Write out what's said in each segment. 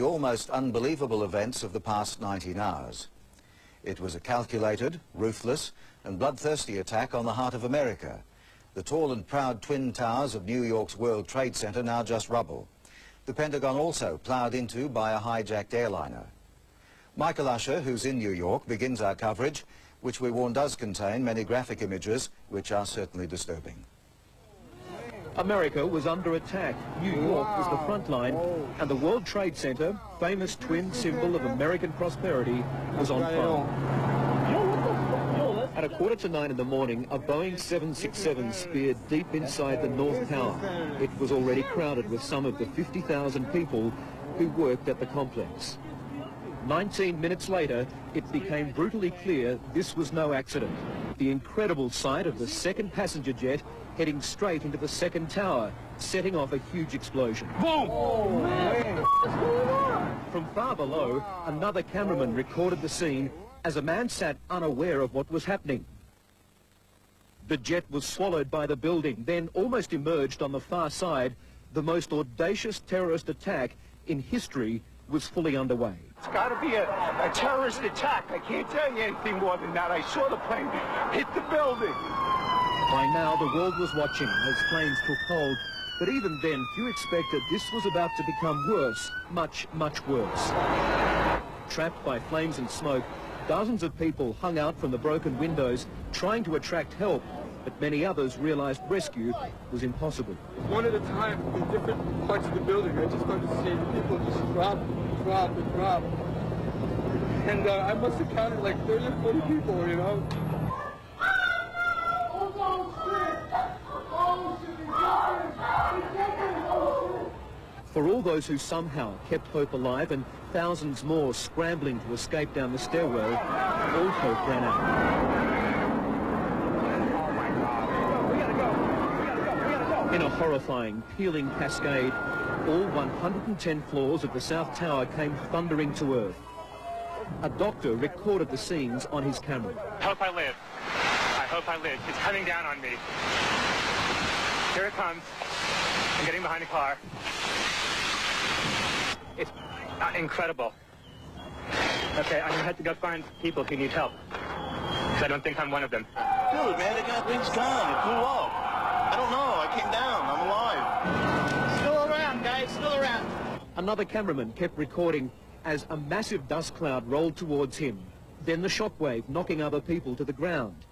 the almost unbelievable events of the past 19 hours. It was a calculated, ruthless and bloodthirsty attack on the heart of America. The tall and proud twin towers of New York's World Trade Center now just rubble. The Pentagon also ploughed into by a hijacked airliner. Michael Usher, who's in New York, begins our coverage, which we warn does contain many graphic images which are certainly disturbing. America was under attack. New York was the front line, and the World Trade Center, famous twin symbol of American prosperity, was on fire. At 8:45 in the morning, a Boeing 767 speared deep inside the North Tower. It was already crowded with some of the 50,000 people who worked at the complex. 19 minutes later, it became brutally clear this was no accident. The incredible sight of the second passenger jet heading straight into the second tower, setting off a huge explosion. Boom! Oh, man. From far below, another cameraman recorded the scene as a man sat unaware of what was happening. The jet was swallowed by the building, then almost emerged on the far side. The most audacious terrorist attack in history was fully underway. It's got to be a terrorist attack. I can't tell you anything more than that. I saw the plane hit the building. By now, the world was watching as planes took hold, but even then, few expected this was about to become worse, much, much worse. Trapped by flames and smoke, dozens of people hung out from the broken windows, trying to attract help, but many others realized rescue was impossible. One at a time in different parts of the building, I just started seeing people just drop. And I must have counted like 30 or 40 people, you know. For all those who somehow kept hope alive and thousands more scrambling to escape down the stairwell, all hope ran out. In a horrifying, peeling cascade, all 110 floors of the South Tower came thundering to earth. A doctor recorded the scenes on his camera. I hope I live. I hope I live. It's coming down on me. Here it comes. I'm getting behind the car. It's incredible. Okay, I'm gonna have to go find people who need help. Because I don't think I'm one of them. Dude, man, the thing's gone. It flew off. I don't know. I came down. I'm alive. Still around, guys. Still around. Another cameraman kept recording as a massive dust cloud rolled towards him. Then the shockwave knocking other people to the ground.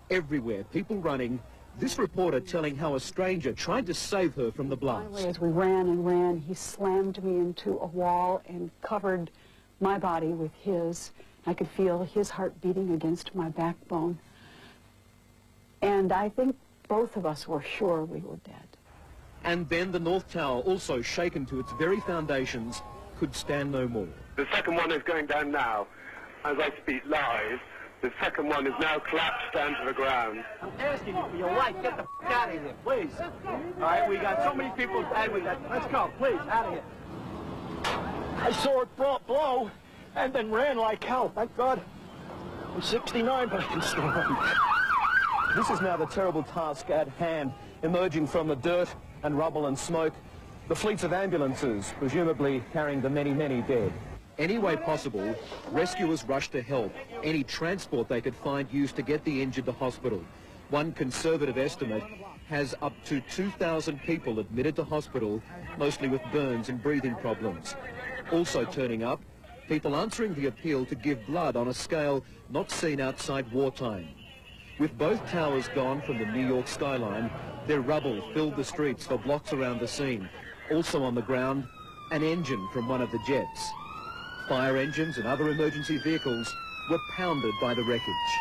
Everywhere, people running. This reporter telling how a stranger tried to save her from the blast. Finally, as we ran and ran, he slammed me into a wall and covered my body with his. I could feel his heart beating against my backbone. And I think both of us were sure we were dead. And then the North Tower, also shaken to its very foundations, could stand no more. The second one is going down now, as I speak live. The second one is now collapsed down to the ground. I'm asking you for your life. Get the f*** out of here, please. All right, we got so many people dead with that. Let's go, please, out of here. I saw it blow and then ran like hell. Thank God. I'm 69, but I can still run. This is now the terrible task at hand, emerging from the dirt and rubble and smoke. The fleets of ambulances, presumably carrying the many, many dead. Any way possible, rescuers rushed to help. Any transport they could find used to get the injured to hospital. One conservative estimate has up to 2,000 people admitted to hospital, mostly with burns and breathing problems. Also turning up, people answering the appeal to give blood on a scale not seen outside wartime. With both towers gone from the New York skyline, their rubble filled the streets for blocks around the scene. Also on the ground, an engine from one of the jets. Fire engines and other emergency vehicles were pounded by the wreckage.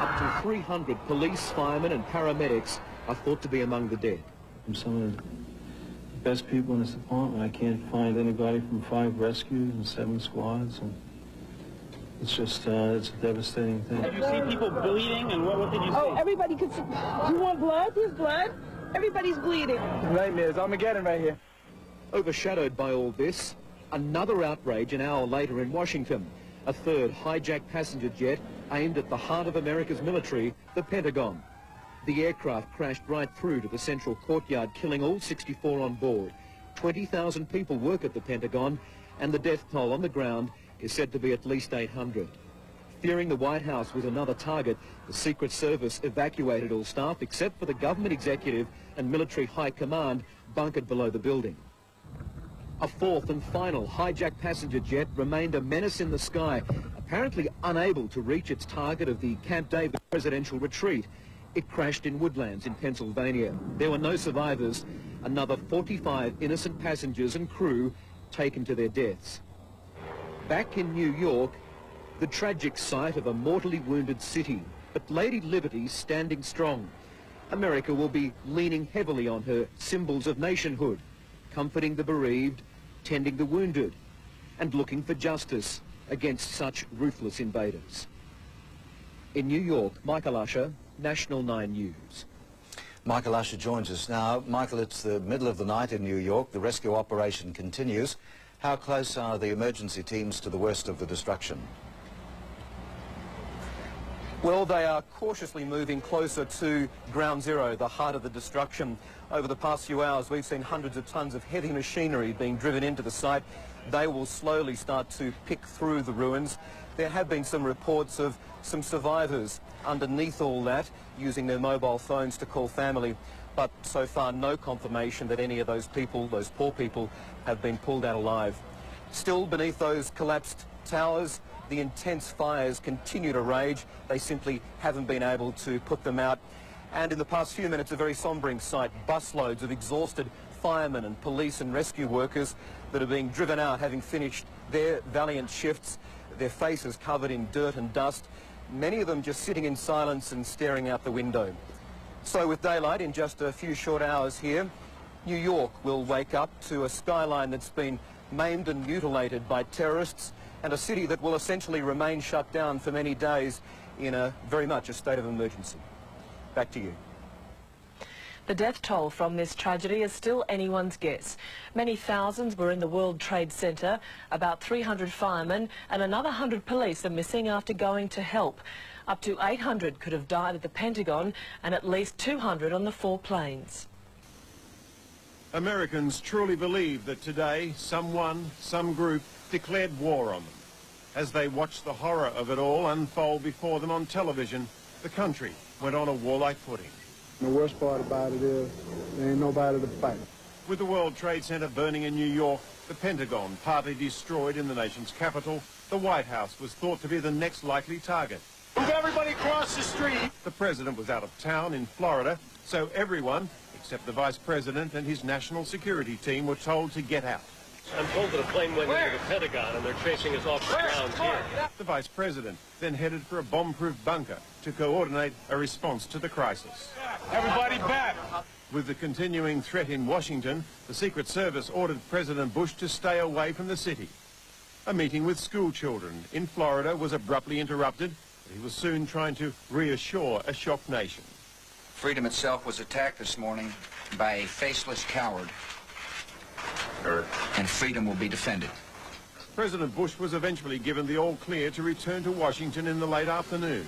Up to 300 police, firemen and paramedics are thought to be among the dead. I'm some of the best people in this department. I can't find anybody from 5 rescues and 7 squads. And it's just, it's a devastating thing. Have you seen people bleeding, and what did you see? Oh, everybody could see. You want blood? There's blood. Everybody's bleeding. Nightmares. Armageddon right here. Overshadowed by all this, another outrage an hour later in Washington. A third hijacked passenger jet aimed at the heart of America's military, the Pentagon. The aircraft crashed right through to the central courtyard, killing all 64 on board. 20,000 people work at the Pentagon, and the death toll on the ground is said to be at least 800. Fearing the White House was another target, the Secret Service evacuated all staff except for the government executive and military high command bunkered below the building. A fourth and final hijacked passenger jet remained a menace in the sky, apparently unable to reach its target of the Camp David presidential retreat. It crashed in Woodlands in Pennsylvania. There were no survivors. Another 45 innocent passengers and crew taken to their deaths. Back in New York, the tragic sight of a mortally wounded city, but Lady Liberty's standing strong. America will be leaning heavily on her symbols of nationhood, comforting the bereaved, tending the wounded, and looking for justice against such ruthless invaders. In New York, Michael Usher, National 9 News. Michael Usher joins us now. Michael, it's the middle of the night in New York. The rescue operation continues. How close are the emergency teams to the worst of the destruction? Well, they are cautiously moving closer to Ground Zero, the heart of the destruction. Over the past few hours, we've seen hundreds of tons of heavy machinery being driven into the site. They will slowly start to pick through the ruins. There have been some reports of some survivors underneath all that, using their mobile phones to call family, but so far no confirmation that any of those people, those poor people, have been pulled out alive. Still beneath those collapsed towers, the intense fires continue to rage. They simply haven't been able to put them out. And in the past few minutes, a very sombering sight, busloads of exhausted firemen and police and rescue workers that are being driven out, having finished their valiant shifts, their faces covered in dirt and dust, many of them just sitting in silence and staring out the window. So with daylight in just a few short hours here, New York will wake up to a skyline that's been maimed and mutilated by terrorists, and a city that will essentially remain shut down for many days in very much a state of emergency. Back to you. The death toll from this tragedy is still anyone's guess. Many thousands were in the World Trade Center. About 300 firemen and another 100 police are missing after going to help. Up to 800 could have died at the Pentagon and at least 200 on the 4 planes. Americans truly believe that today someone, some group, declared war on them. As they watched the horror of it all unfold before them on television, the country went on a warlike footing. The worst part about it is there ain't nobody to fight. With the World Trade Center burning in New York, the Pentagon partly destroyed in the nation's capital, the White House was thought to be the next likely target. Move everybody across the street. The president was out of town in Florida, so everyone, except the vice president and his national security team, were told to get out. I'm told that a plane went into the Pentagon and they're chasing us off the ground here. The vice president then headed for a bomb-proof bunker to coordinate a response to the crisis. Everybody back. With the continuing threat in Washington, the Secret Service ordered President Bush to stay away from the city. A meeting with school children in Florida was abruptly interrupted, but he was soon trying to reassure a shocked nation. Freedom itself was attacked this morning by a faceless coward. And freedom will be defended. President Bush was eventually given the all-clear to return to Washington in the late afternoon.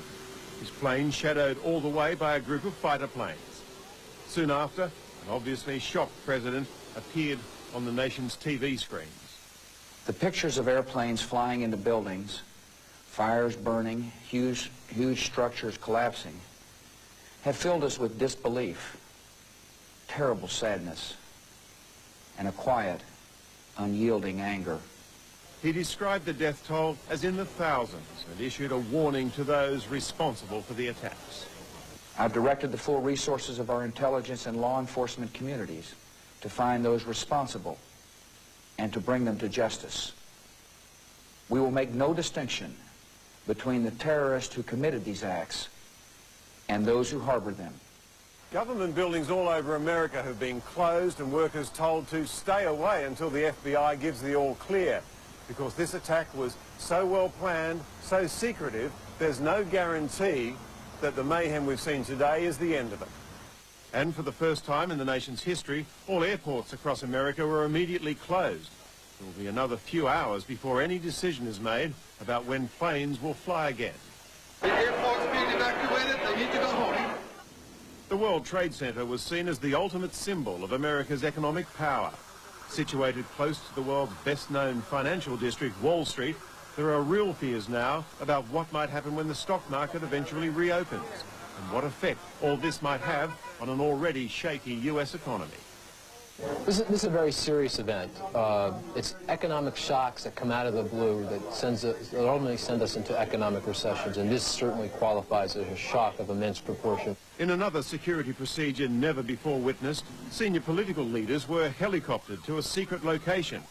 His plane shadowed all the way by a group of fighter planes. Soon after, an obviously shocked president appeared on the nation's TV screens. The pictures of airplanes flying into buildings, fires burning, huge structures collapsing, have filled us with disbelief, terrible sadness, and a quiet, unyielding anger. He described the death toll as in the thousands and issued a warning to those responsible for the attacks. I've directed the full resources of our intelligence and law enforcement communities to find those responsible and to bring them to justice. We will make no distinction between the terrorists who committed these acts and those who harbored them. Government buildings all over America have been closed and workers told to stay away until the FBI gives the all clear, because this attack was so well planned, so secretive, there's no guarantee that the mayhem we've seen today is the end of it. And for the first time in the nation's history, all airports across America were immediately closed. There will be another few hours before any decision is made about when planes will fly again. The airport's being evacuated. They need to go home. The World Trade Center was seen as the ultimate symbol of America's economic power. Situated close to the world's best-known financial district, Wall Street, there are real fears now about what might happen when the stock market eventually reopens and what effect all this might have on an already shaky US economy. This is a very serious event. It's economic shocks that come out of the blue that normally send us into economic recessions, and this certainly qualifies as a shock of immense proportion. In another security procedure never before witnessed, senior political leaders were helicoptered to a secret location,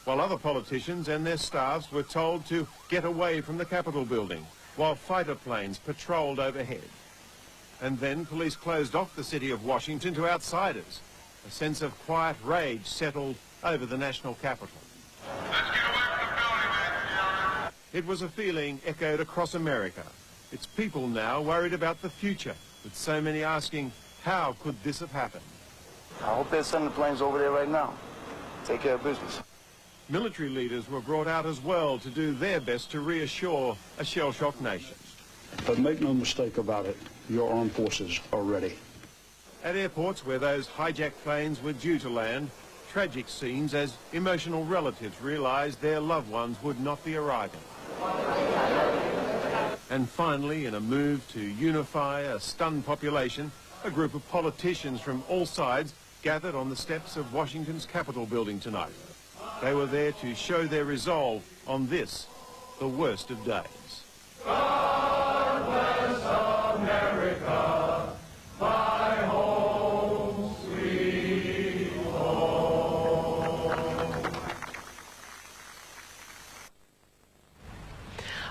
while other politicians and their staffs were told to get away from the Capitol building, while fighter planes patrolled overhead. And then police closed off the city of Washington to outsiders. A sense of quiet rage settled over the national capital. It was a feeling echoed across America. It's people now worried about the future, with so many asking, how could this have happened? I hope they're sending planes over there right now. Take care of business. Military leaders were brought out as well to do their best to reassure a shell-shocked nation. But make no mistake about it, your armed forces are ready. At airports where those hijacked planes were due to land, tragic scenes as emotional relatives realized their loved ones would not be arriving. And finally, in a move to unify a stunned population, a group of politicians from all sides gathered on the steps of Washington's Capitol building tonight. They were there to show their resolve on this, the worst of days. God bless America, my home, sweet home.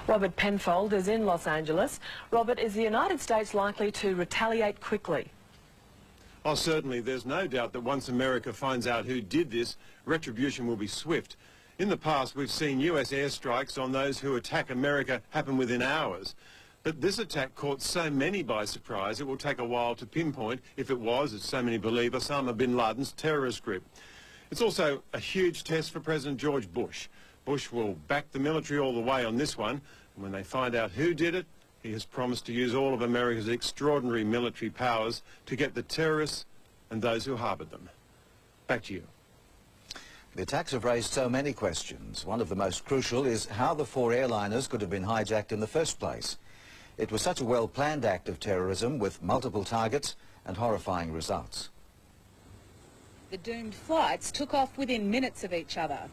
Robert Penfold is in Los Angeles. Robert, is the United States likely to retaliate quickly? Oh, certainly. There's no doubt that once America finds out who did this, retribution will be swift. In the past, we've seen US airstrikes on those who attack America happen within hours. But this attack caught so many by surprise, it will take a while to pinpoint if it was, as so many believe, Osama bin Laden's terrorist group. It's also a huge test for President George Bush. Bush will back the military all the way on this one, and when they find out who did it, he has promised to use all of America's extraordinary military powers to get the terrorists and those who harboured them. Back to you. The attacks have raised so many questions. One of the most crucial is how the 4 airliners could have been hijacked in the first place. It was such a well-planned act of terrorism with multiple targets and horrifying results. The doomed flights took off within minutes of each other.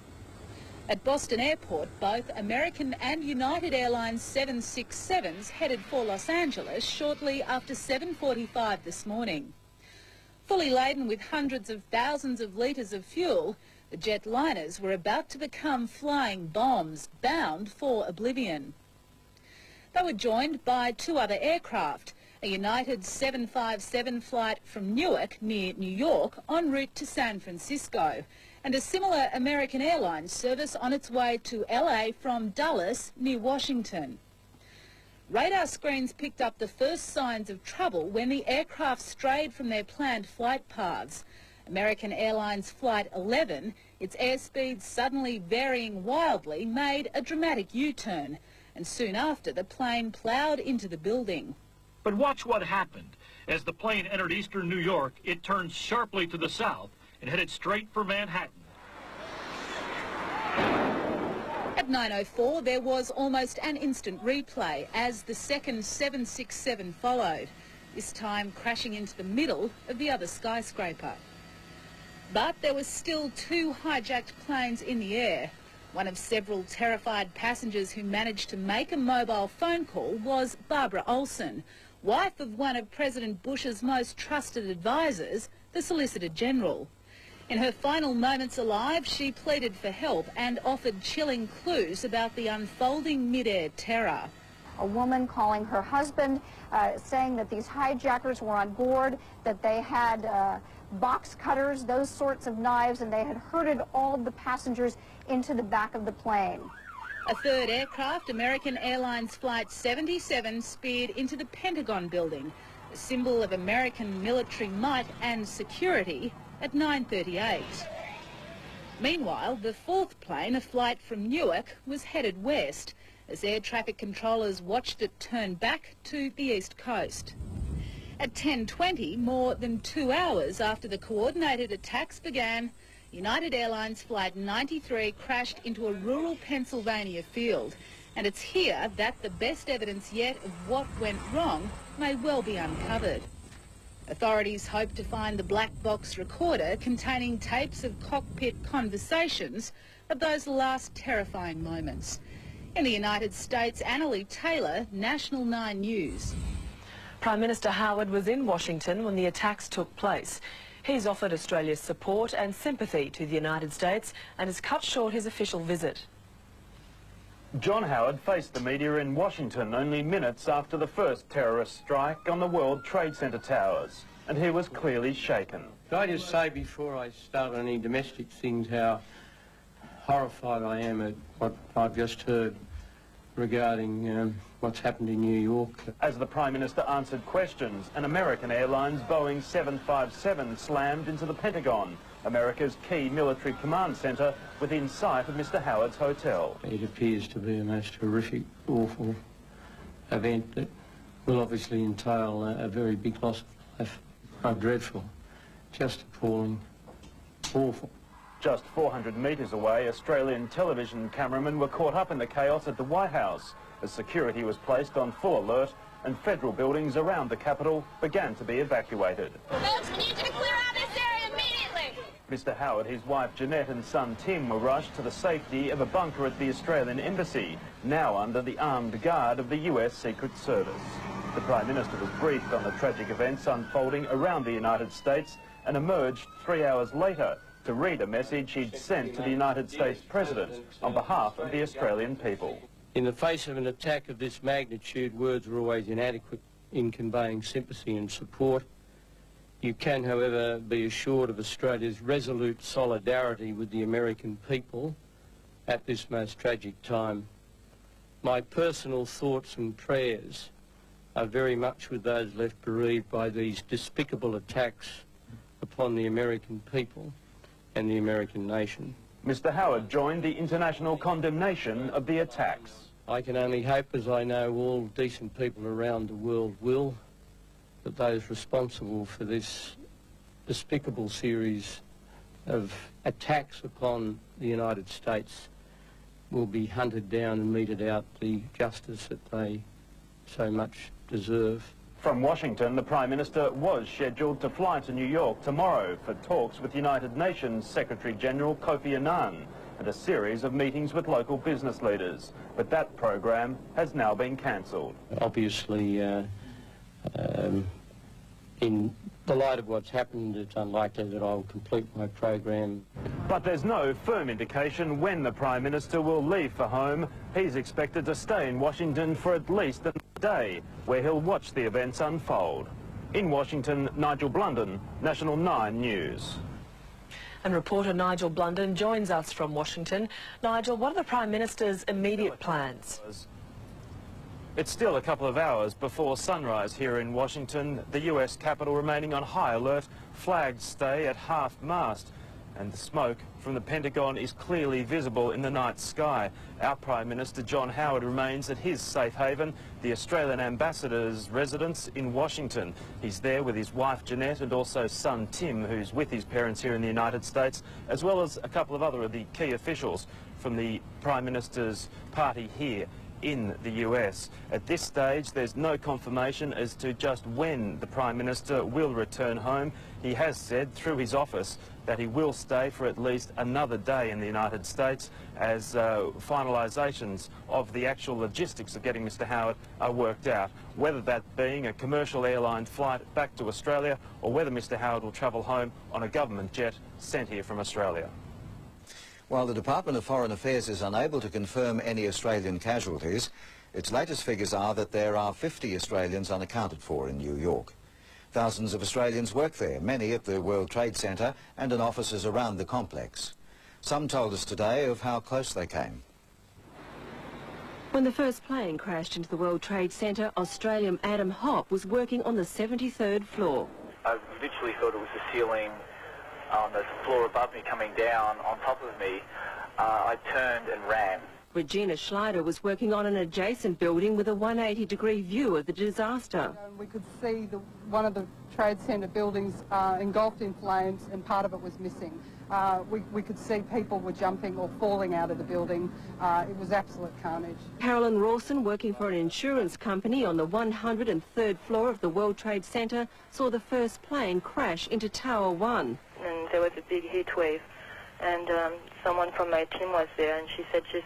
At Boston Airport, both American and United Airlines 767s headed for Los Angeles shortly after 7:45 this morning. Fully laden with hundreds of thousands of litres of fuel, the jetliners were about to become flying bombs bound for oblivion. They were joined by 2 other aircraft, a United 757 flight from Newark near New York en route to San Francisco, and a similar American Airlines service on its way to LA from Dulles near Washington. Radar screens picked up the first signs of trouble when the aircraft strayed from their planned flight paths. American Airlines Flight 11, its airspeed suddenly varying wildly, made a dramatic U-turn, and soon after the plane ploughed into the building. But watch what happened. As the plane entered eastern New York, it turned sharply to the south and headed straight for Manhattan. At 9:04, there was almost an instant replay as the second 767 followed, this time crashing into the middle of the other skyscraper. But there were still 2 hijacked planes in the air. One of several terrified passengers who managed to make a mobile phone call was Barbara Olson, wife of one of President Bush's most trusted advisors, the Solicitor General. In her final moments alive, she pleaded for help and offered chilling clues about the unfolding mid-air terror. A woman calling her husband, saying that these hijackers were on board, that they had box cutters, those sorts of knives, and they had herded all of the passengers into the back of the plane. A third aircraft, American Airlines Flight 77, speared into the Pentagon building, a symbol of American military might and security, at 9:38. Meanwhile, the 4th plane, a flight from Newark, was headed west as air traffic controllers watched it turn back to the east coast. At 10:20, more than 2 hours after the coordinated attacks began, United Airlines Flight 93 crashed into a rural Pennsylvania field, and it's here that the best evidence yet of what went wrong may well be uncovered. Authorities hope to find the black box recorder containing tapes of cockpit conversations of those last terrifying moments. In the United States, Annalie Taylor, National 9 News. Prime Minister Howard was in Washington when the attacks took place. He's offered Australia's support and sympathy to the United States and has cut short his official visit. John Howard faced the media in Washington only minutes after the first terrorist strike on the World Trade Center towers, and he was clearly shaken. Can I just say before I start on any domestic things how horrified I am at what I've just heard regarding what's happened in New York. As the Prime Minister answered questions, an American Airlines Boeing 757 slammed into the Pentagon, America's key military command centre within sight of Mr Howard's hotel. It appears to be a most horrific, awful event that will obviously entail a very big loss of life. Oh, dreadful. Just appalling. Awful. Just 400 metres away, Australian television cameramen were caught up in the chaos at the White House as security was placed on full alert and federal buildings around the Capitol began to be evacuated. Folks, we need you to clear out this area immediately! Mr Howard, his wife Jeanette and son Tim were rushed to the safety of a bunker at the Australian Embassy, now under the armed guard of the US Secret Service. The Prime Minister was briefed on the tragic events unfolding around the United States and emerged 3 hours later to read a message he'd sent to the United States President on behalf of the Australian people. In the face of an attack of this magnitude, words are always inadequate in conveying sympathy and support. You can, however, be assured of Australia's resolute solidarity with the American people at this most tragic time. My personal thoughts and prayers are very much with those left bereaved by these despicable attacks upon the American people and the American nation. Mr Howard joined the international condemnation of the attacks. I can only hope, as I know all decent people around the world will, that those responsible for this despicable series of attacks upon the United States will be hunted down and meted out the justice that they so much deserve. From Washington, the Prime Minister was scheduled to fly to New York tomorrow for talks with United Nations Secretary-General Kofi Annan and a series of meetings with local business leaders. But that program has now been cancelled. Obviously, in the light of what's happened, it's unlikely that I'll complete my program. But there's no firm indication when the Prime Minister will leave for home. He's expected to stay in Washington for at least a day, where he'll watch the events unfold. In Washington, Nigel Blunden, National 9 News. And reporter Nigel Blunden joins us from Washington. Nigel, what are the Prime Minister's immediate plans? It's still a couple of hours before sunrise here in Washington, the US Capitol remaining on high alert, flags stay at half-mast, and the smoke from the Pentagon is clearly visible in the night sky. Our Prime Minister John Howard remains at his safe haven, the Australian Ambassador's residence in Washington. He's there with his wife Jeanette and also son Tim, who's with his parents here in the United States, as well as a couple of other of the key officials from the Prime Minister's party here in the US. At this stage, there's no confirmation as to just when the Prime Minister will return home. He has said through his office that he will stay for at least another day in the United States as finalisations of the actual logistics of getting Mr Howard are worked out, whether that being a commercial airline flight back to Australia or whether Mr Howard will travel home on a government jet sent here from Australia. While the Department of Foreign Affairs is unable to confirm any Australian casualties, its latest figures are that there are 50 Australians unaccounted for in New York. Thousands of Australians work there, many at the World Trade Center and in offices around the complex. Some told us today of how close they came. When the first plane crashed into the World Trade Center, Australian Adam Hopp was working on the 73rd floor. I literally thought it was the ceiling on the floor above me coming down on top of me. I turned and ran. Regina Schleider was working on an adjacent building with a 180-degree view of the disaster. We could see one of the Trade Centre buildings engulfed in flames, and part of it was missing. We could see people were jumping or falling out of the building. It was absolute carnage. Carolyn Rawson, working for an insurance company on the 103rd floor of the World Trade Center, saw the first plane crash into Tower 1. And there was a big heat wave, and someone from my team was there, and she said, just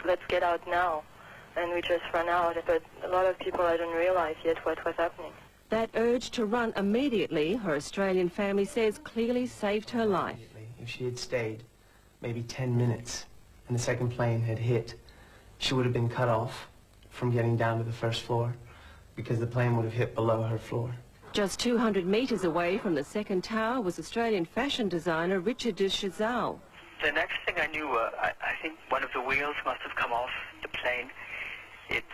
let's get out now. And we just ran out, but a lot of people hadn't realized yet what was happening. That urge to run immediately, her Australian family says, clearly saved her life. If she had stayed maybe 10 minutes and the second plane had hit, she would have been cut off from getting down to the first floor because the plane would have hit below her floor. Just 200 metres away from the second tower was Australian fashion designer Richard de Chazal. The next thing I knew, I think one of the wheels must have come off the plane. It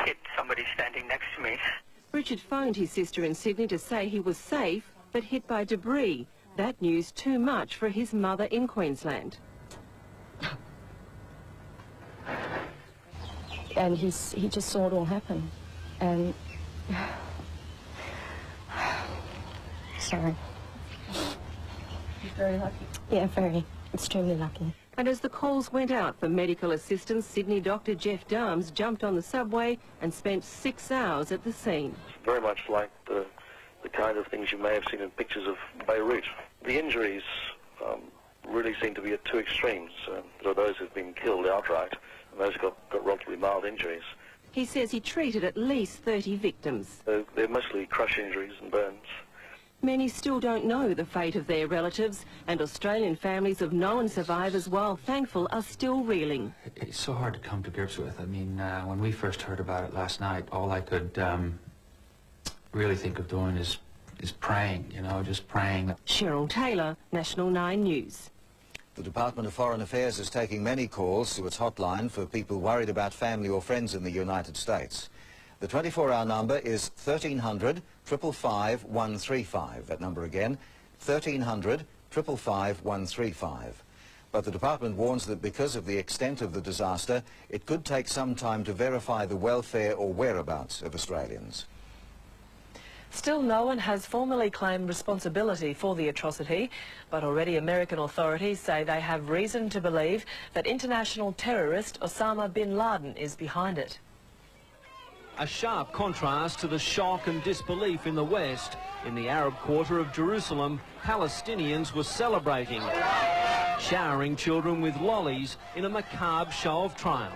hit somebody standing next to me. Richard phoned his sister in Sydney to say he was safe, but hit by debris. That news too much for his mother in Queensland. And he just saw it all happen. And sorry. You're very lucky. Yeah, very. Extremely lucky. And as the calls went out for medical assistance, Sydney doctor Jeff Darms jumped on the subway and spent 6 hours at the scene. Very much like the kind of things you may have seen in pictures of Beirut. The injuries really seem to be at two extremes. There are those who've been killed outright, and those who've got relatively mild injuries. He says he treated at least 30 victims. They're mostly crush injuries and burns. Many still don't know the fate of their relatives, and Australian families of known survivors, while thankful, are still reeling. It's so hard to come to grips with. I mean, when we first heard about it last night, all I could really think of doing is praying, you know, just praying. Cheryl Taylor, National 9 News. The Department of Foreign Affairs is taking many calls to its hotline for people worried about family or friends in the United States. The 24-hour number is 1300 555 135. That number again, 1300 555 135. But the department warns that because of the extent of the disaster, it could take some time to verify the welfare or whereabouts of Australians. Still, no one has formally claimed responsibility for the atrocity, but already American authorities say they have reason to believe that international terrorist Osama bin Laden is behind it. A sharp contrast to the shock and disbelief in the West. In the Arab quarter of Jerusalem, Palestinians were celebrating, showering children with lollies in a macabre show of triumph.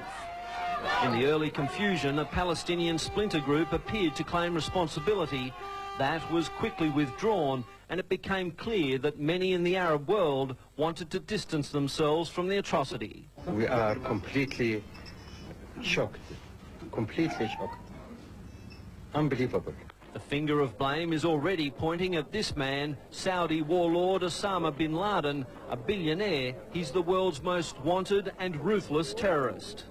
In the early confusion, a Palestinian splinter group appeared to claim responsibility. That was quickly withdrawn, and it became clear that many in the Arab world wanted to distance themselves from the atrocity. We are completely shocked. Completely shocked. Unbelievable. The finger of blame is already pointing at this man, Saudi warlord Osama bin Laden, a billionaire. He's the world's most wanted and ruthless terrorist.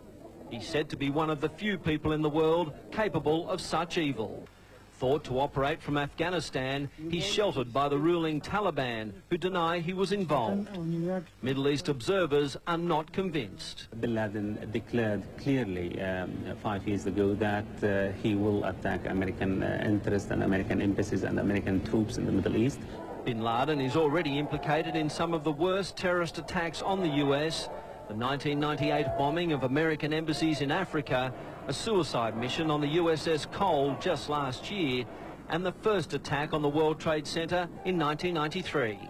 He's said to be one of the few people in the world capable of such evil. Thought to operate from Afghanistan, he's sheltered by the ruling Taliban, who deny he was involved. Middle East observers are not convinced. Bin Laden declared clearly 5 years ago that he will attack American interests and American embassies and American troops in the Middle East. Bin Laden is already implicated in some of the worst terrorist attacks on the US. The 1998 bombing of American embassies in Africa, a suicide mission on the USS Cole just last year, and the first attack on the World Trade Center in 1993.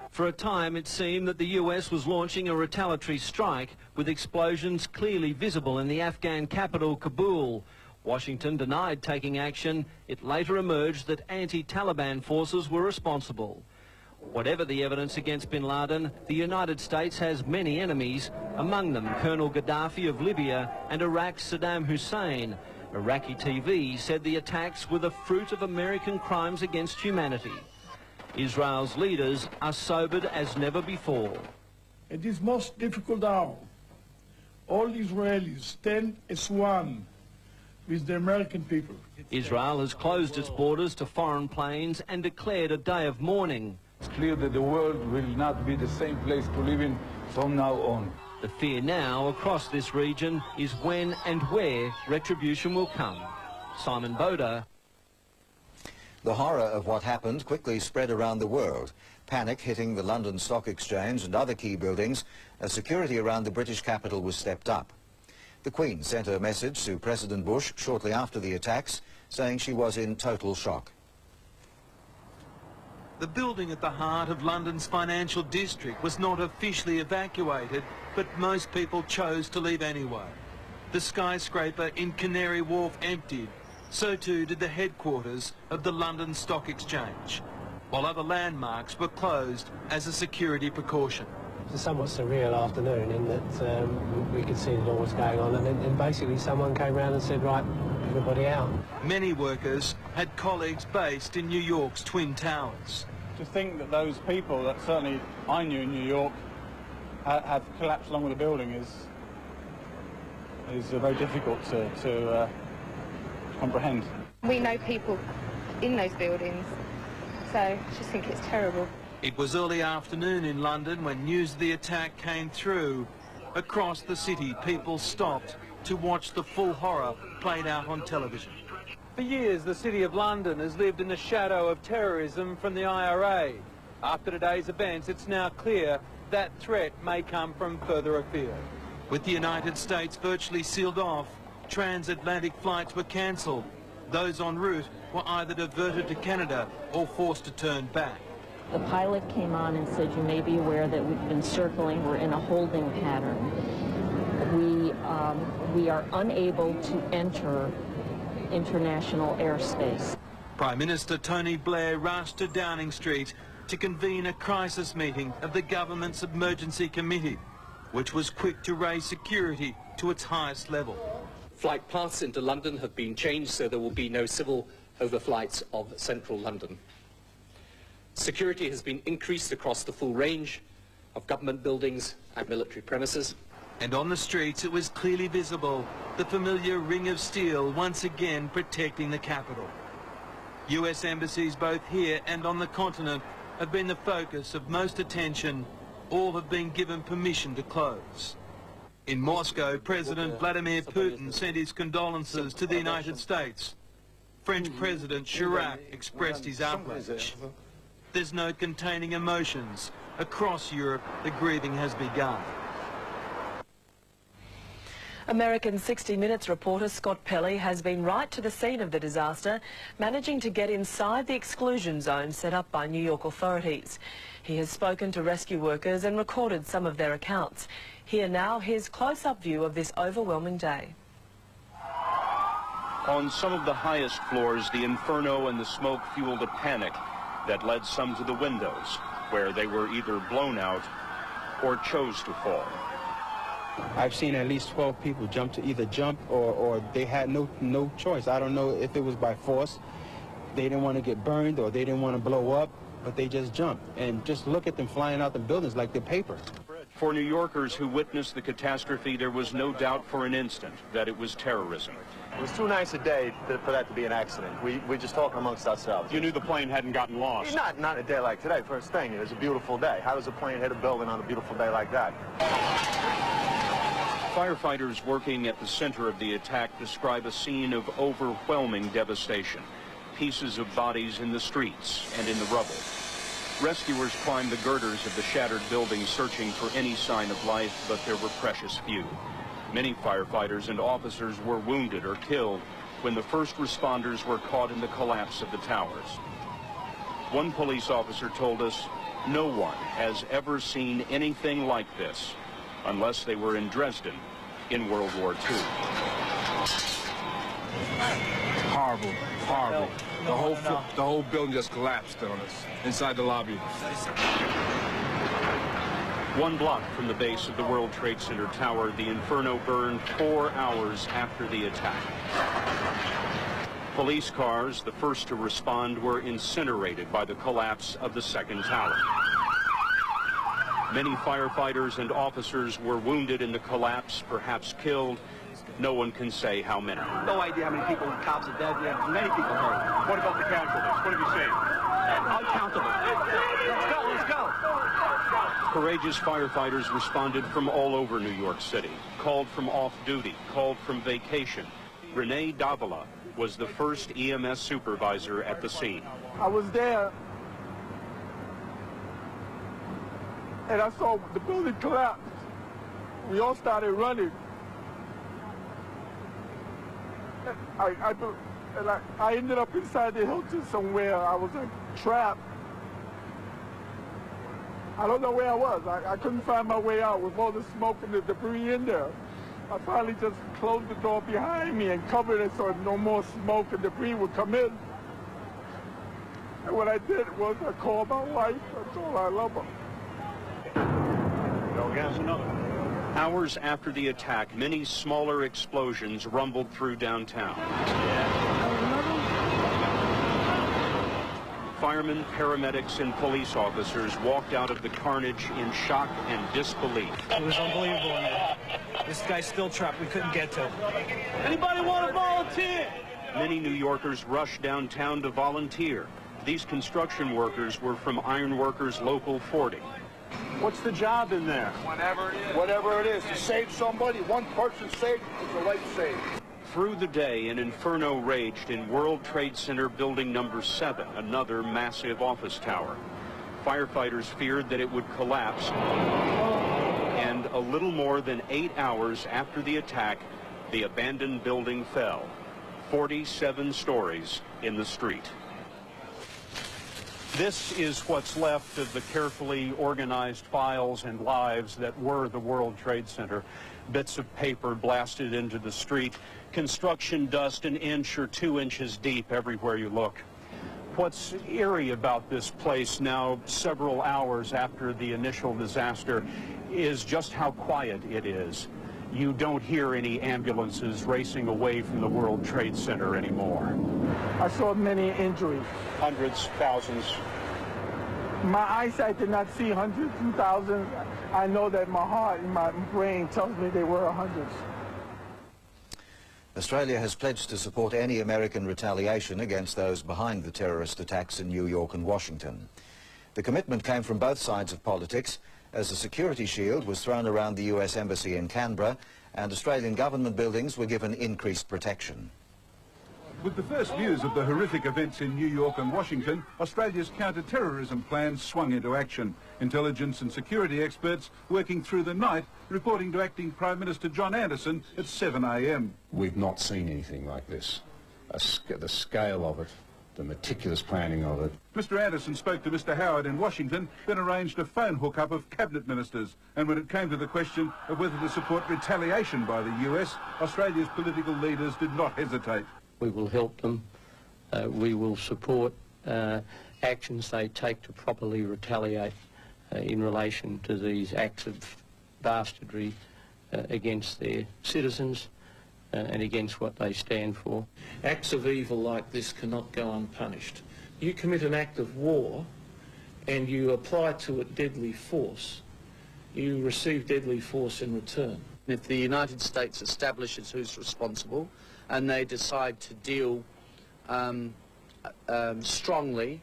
For a time, it seemed that the US was launching a retaliatory strike, with explosions clearly visible in the Afghan capital, Kabul. Washington denied taking action. It later emerged that anti-Taliban forces were responsible. Whatever the evidence against bin Laden, the United States has many enemies, among them Colonel Gaddafi of Libya and Iraq's Saddam Hussein. Iraqi TV said the attacks were the fruit of American crimes against humanity. Israel's leaders are sobered as never before. At this most difficult hour, all Israelis stand as one with the American people. Israel has closed its borders to foreign planes and declared a day of mourning. It's clear that the world will not be the same place to live in from now on. The fear now across this region is when and where retribution will come. Simon Boda. The horror of what happened quickly spread around the world. Panic hitting the London Stock Exchange and other key buildings as security around the British capital was stepped up. The Queen sent a message to President Bush shortly after the attacks, saying she was in total shock. The building at the heart of London's financial district was not officially evacuated, but most people chose to leave anyway. The skyscraper in Canary Wharf emptied. So too did the headquarters of the London Stock Exchange, while other landmarks were closed as a security precaution. It's a somewhat surreal afternoon in that we could see that all was going on, and basically someone came round and said, right, everybody out. Many workers had colleagues based in New York's Twin Towers. To think that those people that certainly I knew in New York have collapsed along with the building is very difficult to comprehend. We know people in those buildings, so I just think it's terrible. It was early afternoon in London when news of the attack came through. Across the city, people stopped to watch the full horror played out on television. For years, the City of London has lived in the shadow of terrorism from the IRA. After today's events, it's now clear that threat may come from further afield. With the United States virtually sealed off, transatlantic flights were cancelled. Those en route were either diverted to Canada or forced to turn back. The pilot came on and said, you may be aware that we've been circling, we're in a holding pattern. We are unable to enter international airspace. Prime Minister Tony Blair rushed to Downing Street to convene a crisis meeting of the government's emergency committee, which was quick to raise security to its highest level. Flight paths into London have been changed so there will be no civil overflights of central London. Security has been increased across the full range of government buildings and military premises. And on the streets it was clearly visible, the familiar ring of steel once again protecting the capital. US embassies both here and on the continent have been the focus of most attention. All have been given permission to close. In Moscow, President Vladimir Putin sent his condolences to the United States. French President Chirac expressed his outrage. There's no containing emotions. Across Europe, the grieving has begun. American 60 Minutes reporter Scott Pelley has been right to the scene of the disaster, managing to get inside the exclusion zone set up by New York authorities. He has spoken to rescue workers and recorded some of their accounts. Here now, his close-up view of this overwhelming day. On some of the highest floors, the inferno and the smoke fueled a panic that led some to the windows, where they were either blown out or chose to fall. I've seen at least 12 people either jump or they had no choice. I don't know if it was by force. They didn't want to get burned or they didn't want to blow up, but they just jumped. And just look at them flying out the buildings like they're paper. For New Yorkers who witnessed the catastrophe, there was no doubt for an instant that it was terrorism. It was too nice a day for that to be an accident. We're just talking amongst ourselves. You knew the plane hadn't gotten lost? Not a day like today, first thing. It was a beautiful day. How does a plane hit a building on a beautiful day like that? Firefighters working at the center of the attack describe a scene of overwhelming devastation. Pieces of bodies in the streets and in the rubble. Rescuers climbed the girders of the shattered building searching for any sign of life, but there were precious few. Many firefighters and officers were wounded or killed when the first responders were caught in the collapse of the towers. One police officer told us, no one has ever seen anything like this unless they were in Dresden in World War II. Horrible, horrible. The whole building just collapsed on us inside the lobby. 1 block from the base of the World Trade Center tower, the inferno burned 4 hours after the attack. Police cars, the first to respond, were incinerated by the collapse of the second tower. Many firefighters and officers were wounded in the collapse, perhaps killed. No one can say how many. No idea how many people, cops are dead yet. Many people hurt. What about the casualties? What have you seen? Uncountable. Let's go. Courageous firefighters responded from all over New York City, called from off-duty, called from vacation. Renee Davila was the first EMS supervisor at the scene. I was there, and I saw the building collapse. We all started running. I ended up inside the Hilton somewhere. I was like trapped. I don't know where I was. I couldn't find my way out with all the smoke and the debris in there. I finally just closed the door behind me and covered it so no more smoke and debris would come in. And what I did was I called my wife. I told her I love her. Hours after the attack, many smaller explosions rumbled through downtown. Firemen, paramedics, and police officers walked out of the carnage in shock and disbelief. It was unbelievable in there. This guy's still trapped. We couldn't get to him. Anybody want to volunteer? Many New Yorkers rushed downtown to volunteer. These construction workers were from Iron Workers Local 40. What's the job in there? Whatever it is. Whatever it is. To save somebody, one person saved, it's a life saved. Through the day, an inferno raged in World Trade Center Building Number 7, another massive office tower. Firefighters feared that it would collapse, and a little more than 8 hours after the attack, the abandoned building fell. 47 stories in the street. This is what's left of the carefully organized files and lives that were the World Trade Center. Bits of paper blasted into the street, construction dust 1 inch or 2 inches deep everywhere you look. What's eerie about this place now, several hours after the initial disaster, is just how quiet it is. You don't hear any ambulances racing away from the World Trade Center anymore. I saw many injuries. Hundreds, thousands. My eyesight did not see hundreds and thousands. I know that my heart and my brain tells me they were hundreds. Australia has pledged to support any American retaliation against those behind the terrorist attacks in New York and Washington. The commitment came from both sides of politics as a security shield was thrown around the US Embassy in Canberra and Australian government buildings were given increased protection. With the first news of the horrific events in New York and Washington, Australia's counter-terrorism plans swung into action. Intelligence and security experts working through the night, reporting to Acting Prime Minister John Anderson at 7 a.m. We've not seen anything like this. The scale of it, the meticulous planning of it. Mr Anderson spoke to Mr Howard in Washington, then arranged a phone hookup of cabinet ministers. And when it came to the question of whether to support retaliation by the US, Australia's political leaders did not hesitate. We will help them. We will support actions they take to properly retaliate in relation to these acts of bastardry against their citizens and against what they stand for. Acts of evil like this cannot go unpunished. You commit an act of war and you apply to it deadly force, you receive deadly force in return. If the United States establishes who's responsible and they decide to deal strongly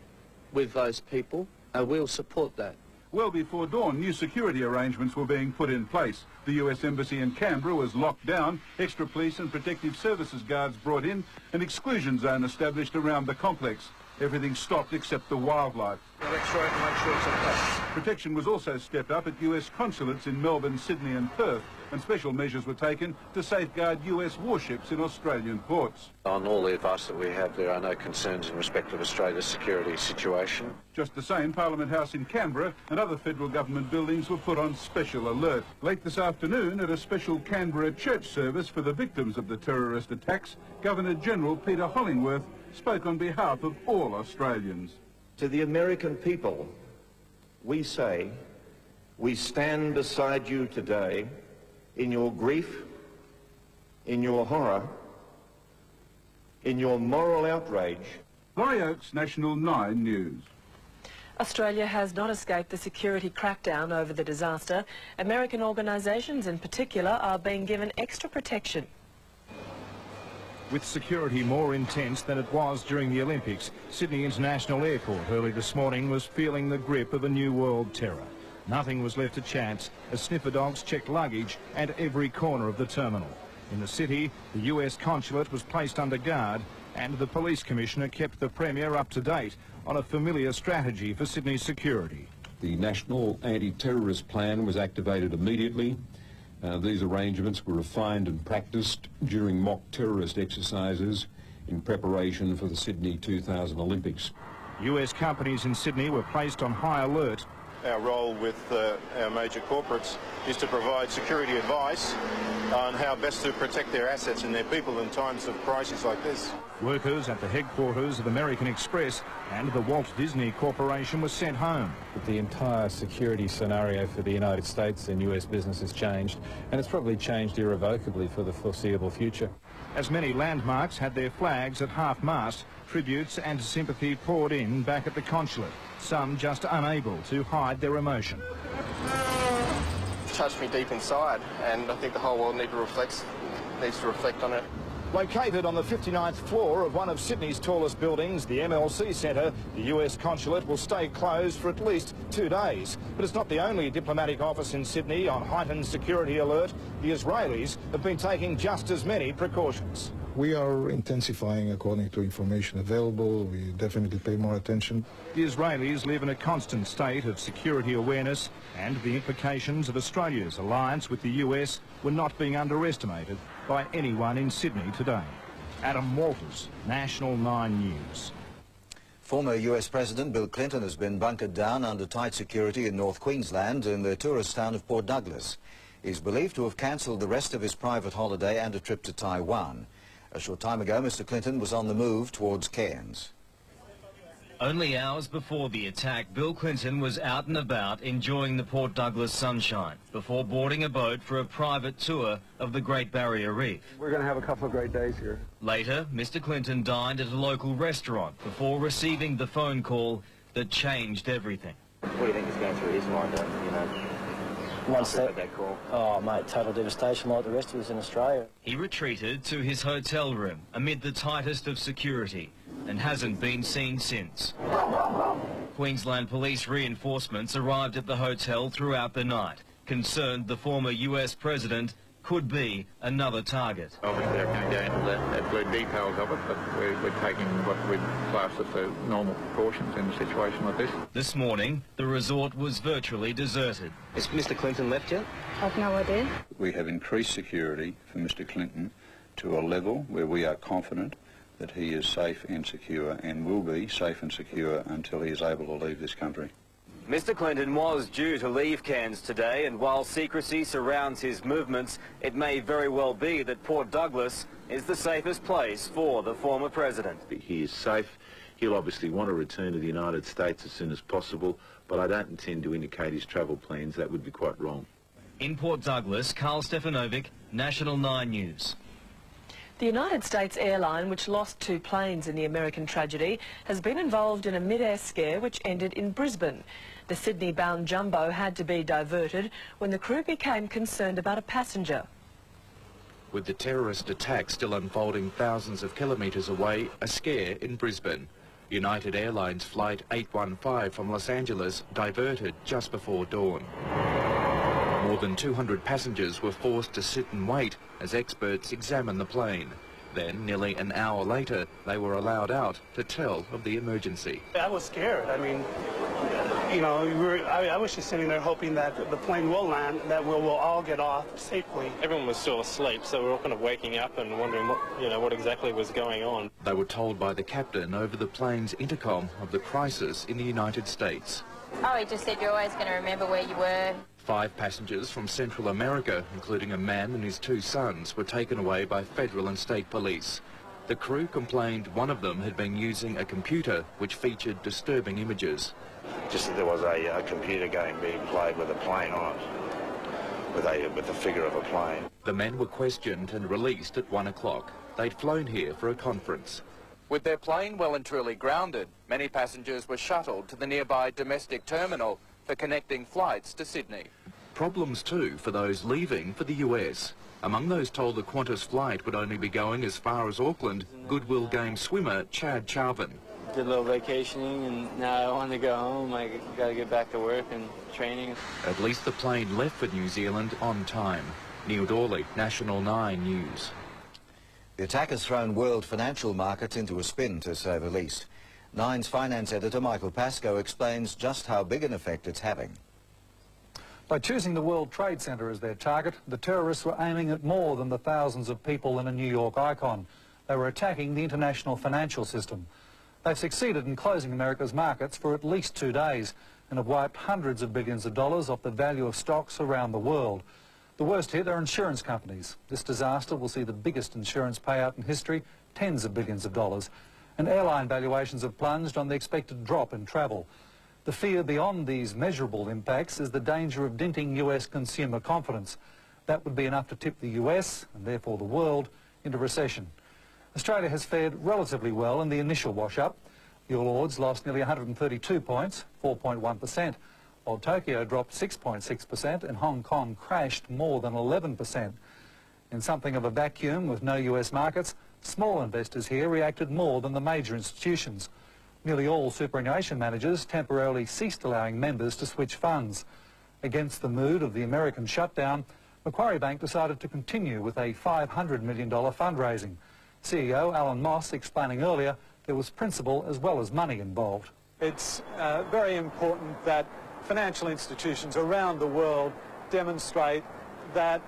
with those people, we'll support that. Well before dawn, new security arrangements were being put in place. The US Embassy in Canberra was locked down, extra police and protective services guards brought in, an exclusion zone established around the complex. Everything stopped except the wildlife. Let's try to make sure it's okay. Protection was also stepped up at US consulates in Melbourne, Sydney and Perth, and special measures were taken to safeguard US warships in Australian ports. On all the advice that we have, there are no concerns in respect of Australia's security situation. Just the same, Parliament House in Canberra and other federal government buildings were put on special alert. Late this afternoon, at a special Canberra church service for the victims of the terrorist attacks, Governor-General Peter Hollingworth spoke on behalf of all Australians. To the American people, we say, we stand beside you today in your grief, in your horror, in your moral outrage. Laurie Oakes, National 9 News. Australia has not escaped the security crackdown over the disaster. American organisations in particular are being given extra protection. With security more intense than it was during the Olympics, Sydney International Airport early this morning was feeling the grip of a new world terror. Nothing was left to chance as sniffer dogs checked luggage at every corner of the terminal. In the city, the US consulate was placed under guard and the Police Commissioner kept the Premier up to date on a familiar strategy for Sydney's security. The National Anti-Terrorist Plan was activated immediately. These arrangements were refined and practiced during mock terrorist exercises in preparation for the Sydney 2000 Olympics. US companies in Sydney were placed on high alert. Our role with our major corporates is to provide security advice on how best to protect their assets and their people in times of crises like this. Workers at the headquarters of American Express and the Walt Disney Corporation were sent home. The entire security scenario for the United States and US business has changed, and it's probably changed irrevocably for the foreseeable future. As many landmarks had their flags at half-mast, tributes and sympathy poured in back at the consulate, some just unable to hide their emotion. It touched me deep inside, and I think the whole world needs to reflect on it. Located on the 59th floor of one of Sydney's tallest buildings, the MLC Centre, the US consulate will stay closed for at least 2 days. But it's not the only diplomatic office in Sydney on heightened security alert. The Israelis have been taking just as many precautions. We are intensifying according to information available. We definitely pay more attention. The Israelis live in a constant state of security awareness, and the implications of Australia's alliance with the US were not being underestimated by anyone in Sydney today. Adam Walters, National 9 News. Former US President Bill Clinton has been bunkered down under tight security in North Queensland in the tourist town of Port Douglas. He's believed to have cancelled the rest of his private holiday and a trip to Taiwan. A short time ago, Mr. Clinton was on the move towards Cairns. Only hours before the attack, Bill Clinton was out and about enjoying the Port Douglas sunshine before boarding a boat for a private tour of the Great Barrier Reef. We're going to have a couple of great days here. Later, Mr. Clinton dined at a local restaurant before receiving the phone call that changed everything. What do you think is going through his mind, you know? Once that call. Oh, mate, total devastation like the rest of us in Australia. He retreated to his hotel room amid the tightest of security and hasn't been seen since. Queensland police reinforcements arrived at the hotel throughout the night, concerned the former US president could be another target. Obviously, I can't go into the absolute details of it, but we're taking what we'd class as the normal precautions in a situation like this. This morning, the resort was virtually deserted. Has Mr. Clinton left yet? I've no idea. We have increased security for Mr. Clinton to a level where we are confident that he is safe and secure and will be safe and secure until he is able to leave this country. Mr. Clinton was due to leave Cairns today, and while secrecy surrounds his movements, it may very well be that Port Douglas is the safest place for the former president. He is safe. He'll obviously want to return to the United States as soon as possible, but I don't intend to indicate his travel plans. That would be quite wrong. In Port Douglas, Carl Stefanovic, National 9 News. The United States airline, which lost 2 planes in the American tragedy, has been involved in a mid-air scare which ended in Brisbane. The Sydney-bound jumbo had to be diverted when the crew became concerned about a passenger. With the terrorist attack still unfolding thousands of kilometres away, a scare in Brisbane. United Airlines Flight 815 from Los Angeles diverted just before dawn. More than 200 passengers were forced to sit and wait as experts examined the plane. Then, nearly an hour later, they were allowed out to tell of the emergency. I was scared. I mean, you know, I was just sitting there hoping that the plane will land, that we'll all get off safely. Everyone was still asleep, so we were all kind of waking up and wondering what exactly was going on. They were told by the captain over the plane's intercom of the crisis in the United States. Oh, he just said you're always going to remember where you were. 5 passengers from Central America, including a man and his 2 sons, were taken away by federal and state police. The crew complained one of them had been using a computer which featured disturbing images. Just that there was a computer game being played with a plane on it, with the figure of a plane. The men were questioned and released at 1 o'clock. They'd flown here for a conference. With their plane well and truly grounded, many passengers were shuttled to the nearby domestic terminal for connecting flights to Sydney. Problems too for those leaving for the US. Among those told the Qantas flight would only be going as far as Auckland, Goodwill Games swimmer Chad Charvin. Did a little vacationing and now I want to go home. I got to get back to work and training. At least the plane left for New Zealand on time. Neil Dawley, National 9 News. The attack has thrown world financial markets into a spin, to say the least. Nine's finance editor Michael Pascoe explains just how big an effect it's having. By choosing the World Trade Center as their target, the terrorists were aiming at more than the thousands of people in a New York icon. They were attacking the international financial system. They've succeeded in closing America's markets for at least 2 days and have wiped hundreds of billions of dollars off the value of stocks around the world. The worst hit are insurance companies. This disaster will see the biggest insurance payout in history, tens of billions of dollars. And airline valuations have plunged on the expected drop in travel. The fear beyond these measurable impacts is the danger of dinting US consumer confidence. That would be enough to tip the US, and therefore the world, into recession. Australia has fared relatively well in the initial wash-up. The All Ords lost nearly 132 points, 4.1%, while Tokyo dropped 6.6% and Hong Kong crashed more than 11%. In something of a vacuum with no US markets, small investors here reacted more than the major institutions. Nearly all superannuation managers temporarily ceased allowing members to switch funds. Against the mood of the American shutdown, Macquarie Bank decided to continue with a $500 million fundraising. CEO Alan Moss explaining earlier there was principle as well as money involved. It's very important that financial institutions around the world demonstrate that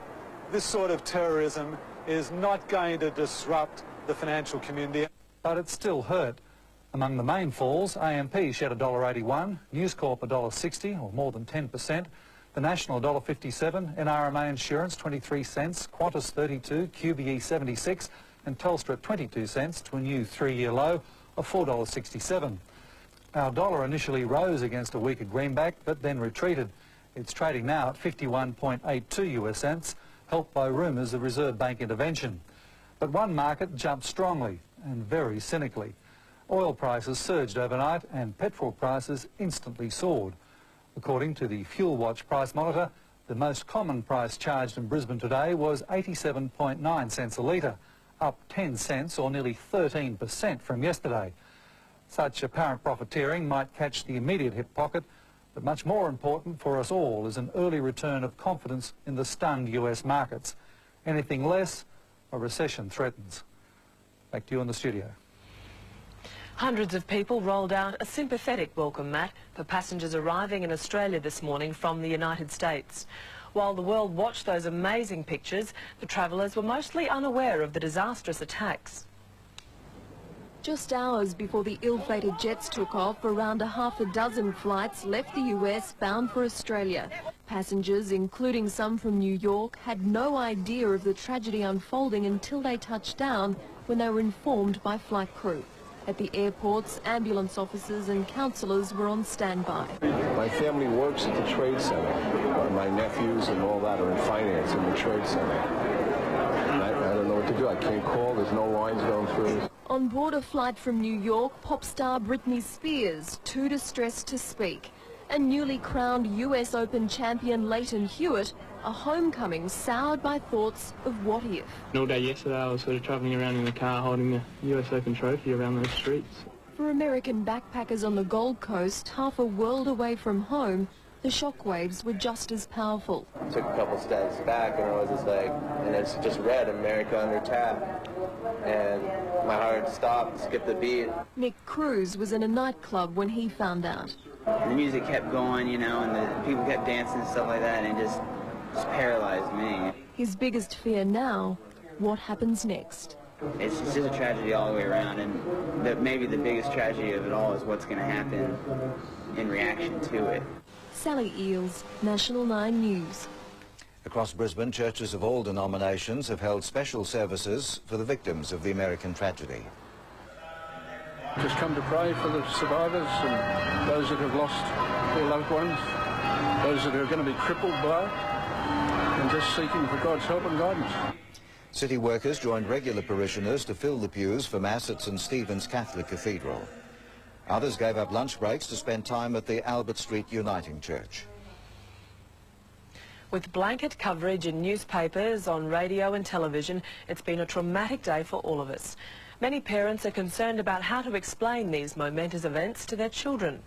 this sort of terrorism is not going to disrupt the financial community. But it still hurt. Among the main falls, AMP shed $1.81, News Corp $1.60, or more than 10%, The National $1.57, NRMA Insurance 23 cents, Qantas 32, QBE 76, and Telstra 22 cents to a new 3-year low of $4.67. Our dollar initially rose against a weaker greenback, but then retreated. It's trading now at 51.82 US cents, helped by rumours of Reserve Bank intervention. But one market jumped strongly and very cynically. Oil prices surged overnight and petrol prices instantly soared. According to the Fuel Watch price monitor, the most common price charged in Brisbane today was 87.9 cents a litre, up 10 cents or nearly 13% from yesterday. Such apparent profiteering might catch the immediate hip pocket, but much more important for us all is an early return of confidence in the stunned US markets. Anything less, a recession threatens. Back to you in the studio. Hundreds of people rolled out a sympathetic welcome mat for passengers arriving in Australia this morning from the United States. While the world watched those amazing pictures, the travellers were mostly unaware of the disastrous attacks. Just hours before the ill-fated jets took off, around half a dozen flights left the US bound for Australia. Passengers, including some from New York, had no idea of the tragedy unfolding until they touched down, when they were informed by flight crew. At the airports, ambulance officers and counsellors were on standby. My family works at the Trade Center. My nephews and all that are in finance in the Trade Center. I don't know what to do. I can't call. There's no lines going through. On board a flight from New York, pop star Britney Spears, too distressed to speak. And newly crowned US Open champion Leighton Hewitt, a homecoming soured by thoughts of what if. All day yesterday I was sort of travelling around in the car holding the US Open trophy around those streets. For American backpackers on the Gold Coast, half a world away from home, the shockwaves were just as powerful. Took a couple steps back and I was just like, and it's just read America under attack. And my heart stopped, skipped a beat. Nick Cruz was in a nightclub when he found out. The music kept going, you know, and the people kept dancing and stuff like that, and it just paralyzed me. His biggest fear now, what happens next? It's just a tragedy all the way around, and maybe the biggest tragedy of it all is what's going to happen in reaction to it. Sally Eales, National 9 News. Across Brisbane, churches of all denominations have held special services for the victims of the American tragedy. Just come to pray for the survivors and those that have lost their loved ones, those that are going to be crippled by it, and just seeking for God's help and guidance. City workers joined regular parishioners to fill the pews for Mass at St Stephen's Catholic Cathedral. Others gave up lunch breaks to spend time at the Albert Street Uniting Church. With blanket coverage in newspapers, on radio and television, it's been a traumatic day for all of us. Many parents are concerned about how to explain these momentous events to their children.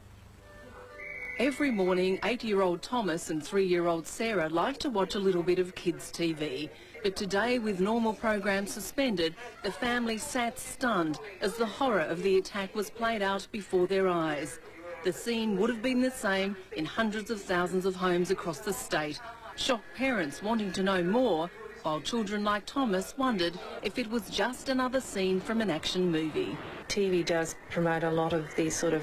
Every morning, 8-year-old Thomas and 3-year-old Sarah like to watch a little bit of kids' TV. But today, with normal programs suspended, the family sat stunned as the horror of the attack was played out before their eyes. The scene would have been the same in hundreds of thousands of homes across the state. Shocked parents wanting to know more, while children like Thomas wondered if it was just another scene from an action movie. TV does promote a lot of these sort of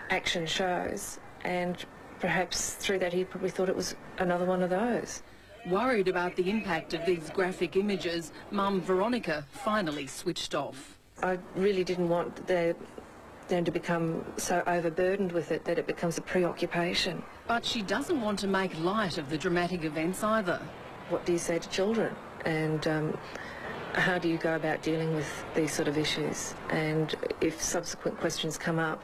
action shows, and perhaps through that he probably thought it was another one of those. Worried about the impact of these graphic images, Mum Veronica finally switched off. I really didn't want them to become so overburdened with it that it becomes a preoccupation. But she doesn't want to make light of the dramatic events either. What do you say to children? And how do you go about dealing with these sort of issues? And if subsequent questions come up,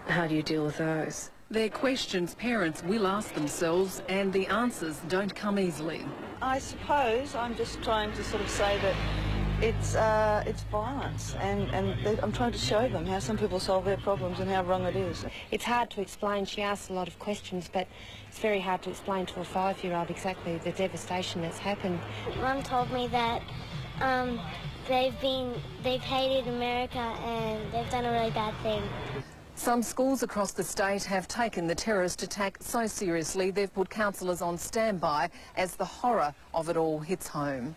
how do you deal with those? They're questions parents will ask themselves, and the answers don't come easily. I suppose I'm just trying to sort of say that it's violence, and I'm trying to show them how some people solve their problems and how wrong it is. It's hard to explain. She asks a lot of questions, but it's very hard to explain to a 5-year-old exactly the devastation that's happened. Mum told me that they've hated America and they've done a really bad thing. Some schools across the state have taken the terrorist attack so seriously they've put counsellors on standby as the horror of it all hits home.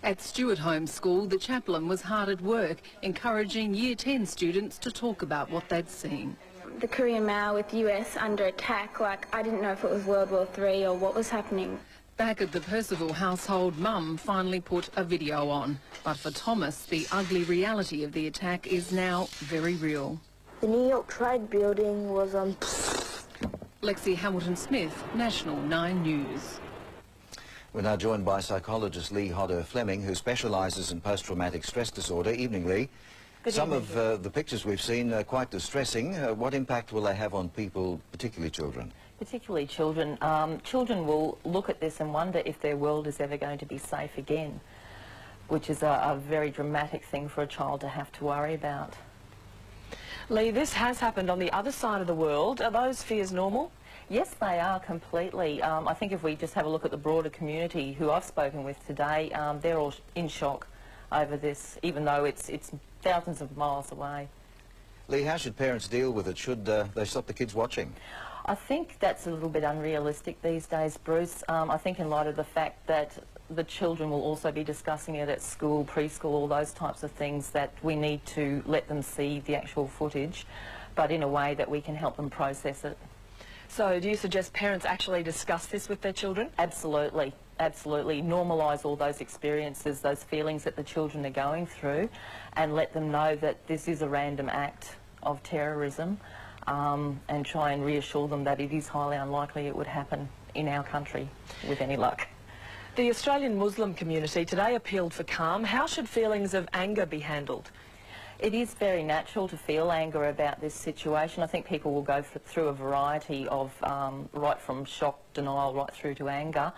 At Stewart Home School, the chaplain was hard at work, encouraging Year 10 students to talk about what they'd seen. The Korean War with US under attack, I didn't know if it was World War III or what was happening. Back at the Percival household, Mum finally put a video on. But for Thomas, the ugly reality of the attack is now very real. The New York Trade building was on... Lexi Hamilton-Smith, National 9 News. We're now joined by psychologist Lee Hodder-Fleming, who specialises in post-traumatic stress disorder. Evening, Lee. Some of the pictures we've seen are quite distressing. What impact will they have on people, particularly children? Particularly children. Children will look at this and wonder if their world is ever going to be safe again, which is a very dramatic thing for a child to have to worry about. Lee, this has happened on the other side of the world. Are those fears normal? Yes, they are completely. I think if we just have a look at the broader community who I've spoken with today, they're all in shock over this, even though it's thousands of miles away. Lee, how should parents deal with it? Should they stop the kids watching? I think that's a little bit unrealistic these days, Bruce. I think in light of the fact that the children will also be discussing it at school, preschool, all those types of things, that we need to let them see the actual footage, but in a way that we can help them process it. So do you suggest parents actually discuss this with their children? Absolutely, absolutely. Normalise all those experiences, those feelings that the children are going through, and let them know that this is a random act of terrorism, and try and reassure them that it is highly unlikely it would happen in our country with any luck. The Australian Muslim community today appealed for calm. How should feelings of anger be handled? It is very natural to feel anger about this situation. I think people will go through a variety of, right from shock, denial, right through to anger.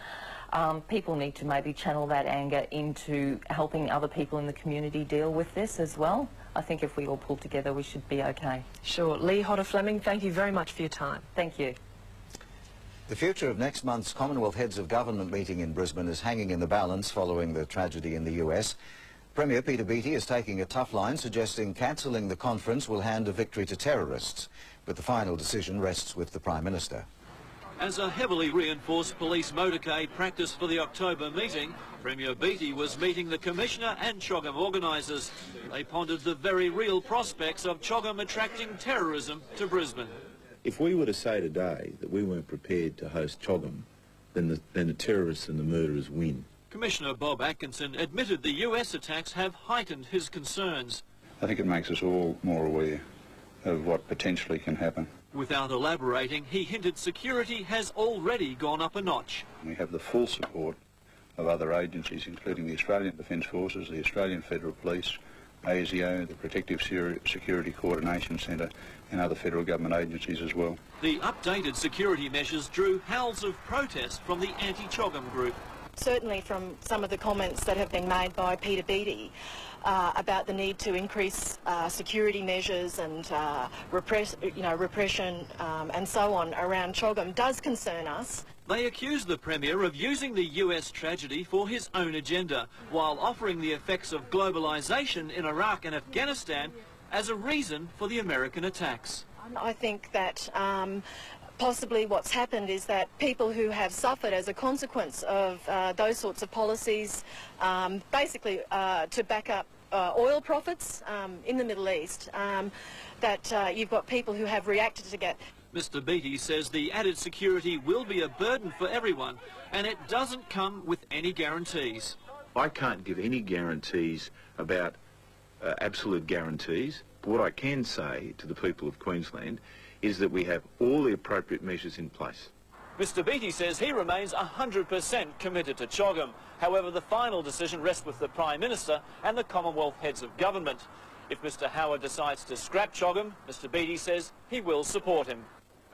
People need to maybe channel that anger into helping other people in the community deal with this as well. I think if we all pull together, we should be okay. Sure. Lee Hodder-Fleming, thank you very much for your time. Thank you. The future of next month's Commonwealth Heads of Government meeting in Brisbane is hanging in the balance following the tragedy in the US. Premier Peter Beattie is taking a tough line, suggesting cancelling the conference will hand a victory to terrorists. But the final decision rests with the Prime Minister. As a heavily reinforced police motorcade practiced for the October meeting, Premier Beattie was meeting the Commissioner and CHOGM organisers. They pondered the very real prospects of CHOGM attracting terrorism to Brisbane. If we were to say today that we weren't prepared to host CHOGM, then the terrorists and the murderers win. Commissioner Bob Atkinson admitted the US attacks have heightened his concerns. I think it makes us all more aware of what potentially can happen. Without elaborating, he hinted security has already gone up a notch. We have the full support of other agencies, including the Australian Defence Forces, the Australian Federal Police, ASIO, the Protective Security Coordination Centre, and other federal government agencies as well. The updated security measures drew howls of protest from the anti-CHOGM group. certainly from some of the comments that have been made by Peter Beattie about the need to increase security measures and repression and so on around CHOGM does concern us. They accuse the Premier of using the US tragedy for his own agenda, while offering the effects of globalisation in Iraq and Afghanistan as a reason for the American attacks. I think that possibly what's happened is that people who have suffered as a consequence of those sorts of policies, basically to back up oil profits in the Middle East, that you've got people who have reacted to that. Mr Beattie says the added security will be a burden for everyone, and it doesn't come with any guarantees. I can't give any guarantees about absolute guarantees. But what I can say to the people of Queensland is that we have all the appropriate measures in place. Mr Beattie says he remains 100% committed to CHOGM. However, the final decision rests with the Prime Minister and the Commonwealth heads of government. If Mr Howard decides to scrap CHOGM, Mr Beattie says he will support him.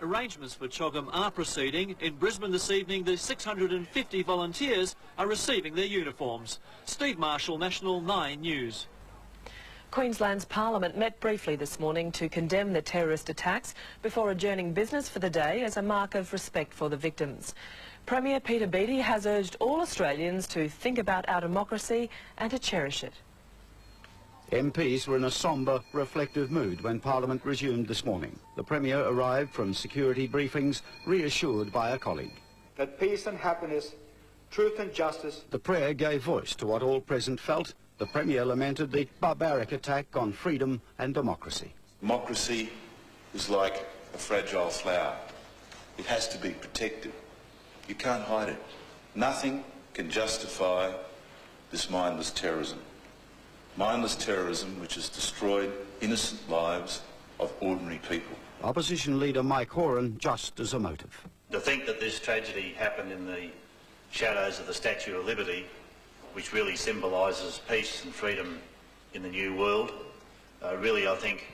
Arrangements for CHOGM are proceeding. In Brisbane this evening, the 650 volunteers are receiving their uniforms. Steve Marshall, National 9 News. Queensland's Parliament met briefly this morning to condemn the terrorist attacks before adjourning business for the day as a mark of respect for the victims. Premier Peter Beattie has urged all Australians to think about our democracy and to cherish it. MPs were in a sombre, reflective mood when Parliament resumed this morning. The Premier arrived from security briefings reassured by a colleague. That peace and happiness, truth and justice... The prayer gave voice to what all present felt. The Premier lamented the barbaric attack on freedom and democracy. Democracy is like a fragile flower. It has to be protected. You can't hide it. Nothing can justify this mindless terrorism. Mindless terrorism which has destroyed innocent lives of ordinary people. Opposition leader Mike Horan just as a motive. To think that this tragedy happened in the shadows of the Statue of Liberty, which really symbolises peace and freedom in the new world, really I think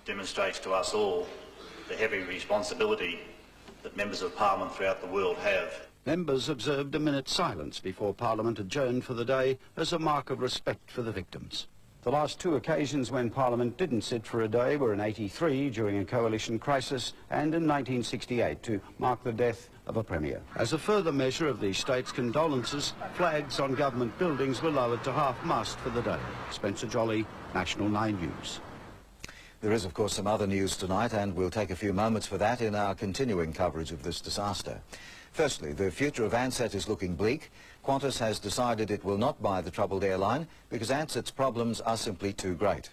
demonstrates to us all the heavy responsibility that members of Parliament throughout the world have. Members observed a minute's silence before Parliament adjourned for the day as a mark of respect for the victims. The last two occasions when Parliament didn't sit for a day were in '83 during a coalition crisis and in 1968 to mark the death of a Premier. As a further measure of the state's condolences, flags on government buildings were lowered to half-mast for the day. Spencer Jolly, National 9 News. There is, of course, some other news tonight, and we'll take a few moments for that in our continuing coverage of this disaster. Firstly, the future of Ansett is looking bleak. Qantas has decided it will not buy the troubled airline because Ansett's problems are simply too great.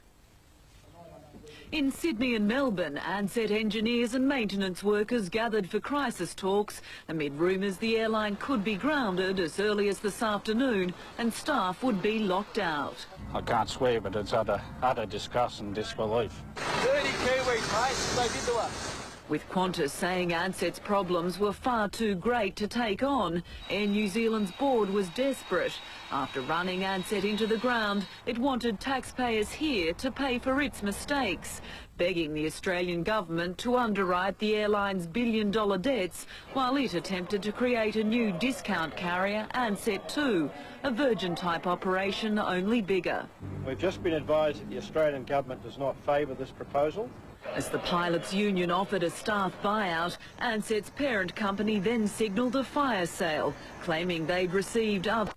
In Sydney and Melbourne, Ansett engineers and maintenance workers gathered for crisis talks amid rumours the airline could be grounded as early as this afternoon and staff would be locked out. I can't swear, but it's utter disgust and disbelief. 30 Kiwis, mate, they did to us. With Qantas saying Ansett's problems were far too great to take on, Air New Zealand's board was desperate. After running Ansett into the ground, it wanted taxpayers here to pay for its mistakes, begging the Australian government to underwrite the airline's billion-dollar debts while it attempted to create a new discount carrier, Ansett 2, a Virgin-type operation only bigger. We've just been advised that the Australian government does not favour this proposal. As the pilots' union offered a staff buyout, Ansett's parent company then signalled a fire sale, claiming they'd received other